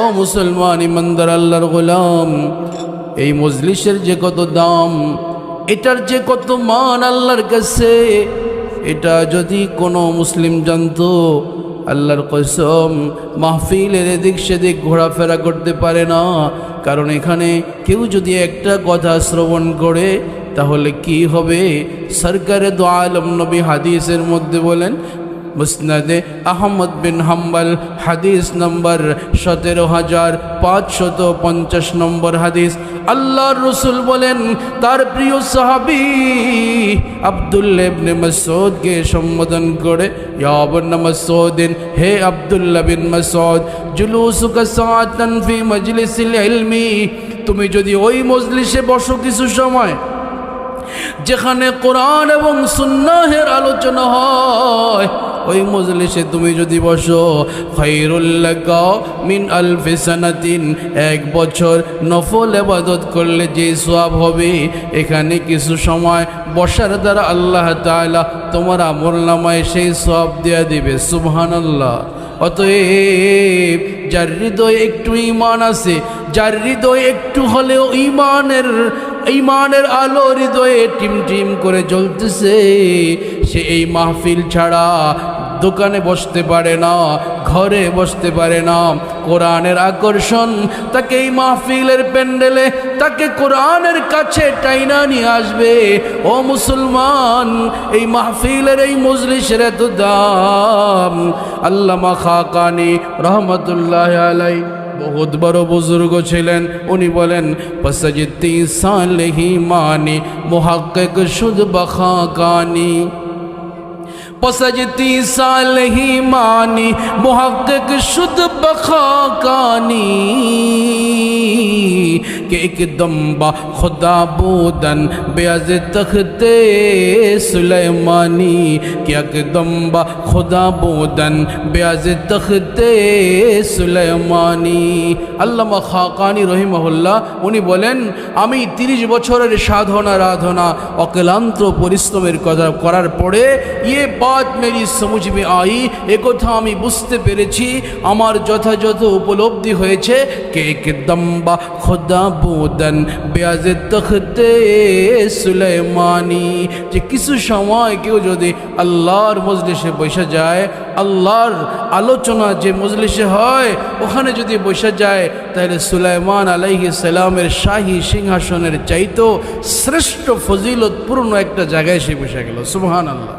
ও মুসলমান ইমানদার আল্লাহর গোলাম, এই মজলিসের যে কত দাম, এটার যে কত মান আল্লাহর কাছে, এটা যদি কোনো মুসলিম জানতো, আল্লাহর কসম মাহফিলের এদিক সেদিক ঘোরাফেরা করতে পারে না। কারণ এখানে কেউ যদি একটা কথা শ্রবণ করে তাহলে কি হবে? সরকারে দো আলম নবী হাদিসের মধ্যে বলেন, মুসনাদে আহমদ বিন হাম্বল হাদিস নম্বর 17550 নম্বর হাদিস, আল্লাহর রসুল বলেন তার প্রিয় সাহাবী আব্দুল্লাহ ইবনে মাসউদকে সম্বোধন করে, ইয়া ইবনে মাসউদিন, হে আব্দুল্লাহ বিন মাসউদ, জুলুসুকা সাআতান ফি মাজলিসিল ইলমি, তুমি যদি ওই মজলিসে বসো কিছু সময় যেখানে কোরআন এবং সুন্নাহের আলোচনা হয়, ওই মজলিসে তুমি যদি বসো, খায়রুল লাকা মিন আলফি সানাতিন, 1 বছর নফল ইবাদত করলে যে সওয়াব হবে, এখানে কিছু সময় বসার দ্বারা আল্লাহ তাআলা তোমার আমলনামায় সেই সওয়াব দেয়া দিবে। সুবহানাল্লাহ। অতএব যার হৃদয়ে একটু ঈমান আছে, যার হৃদয়ে একটু হলেও ঈমানের আলো হৃদয়ে টিমটিম করে জ্বলতেছে, সে এই মাহফিল ছাড়া দোকানে বসতে পারে না, ঘরে বসতে পারে না। কোরআনের আকর্ষণ তাকে এই মাহফিলের প্যান্ডেলে, তাকে কোরআনের কাছে টাইনা নিয়ে আসবে। ও মুসলমান, এই মাহফিলের এই মজলিসের এত দাম। আল্লামা খাকানি রহমতুল্লাহ আলাইহি বহুত বড় বুজুর্গ ছিলেন, উনি বলেন, পসজতি সালেহি মানি মুহাক্কিক শুদ বখাকানি, পসজতি সালেহি মানি মুহাক্কিক শুদ বখাকানি, کہ ایک دم با خدا بودن بیاز تخت سلیمانی, کہ ایک دم با خدا بودن بیاز تخت সুলাইমানি। আল্লামা খাকানি রহিমাহুল্লাহ উনি বলেন, আমি 30 বছরের সাধনা অক্লান্ত পরিশ্রমের করার পরে ये बात मेरी समझ में आई, একথা আমি বুঝতে পেরেছি, আমার যথাযথ উপলব্ধি হয়েছে, কে একদম বা খোদা বুদন বেয়াজ তখতে সুলাইমানি, যে কিছু সময় কেউ যদি আল্লাহর মজলিসে বসে যায়, আল্লাহর আলোচনা যে মজলিসে হয় ওখানে যদি বসে যায়, তাহলে সুলাইমান আলাইহিস সালামের শাহী সিংহাসনের চাইতো শ্রেষ্ঠ ফজিলতপূর্ণ একটা জায়গায় সে বসে গেল। সুবহানাল্লাহ।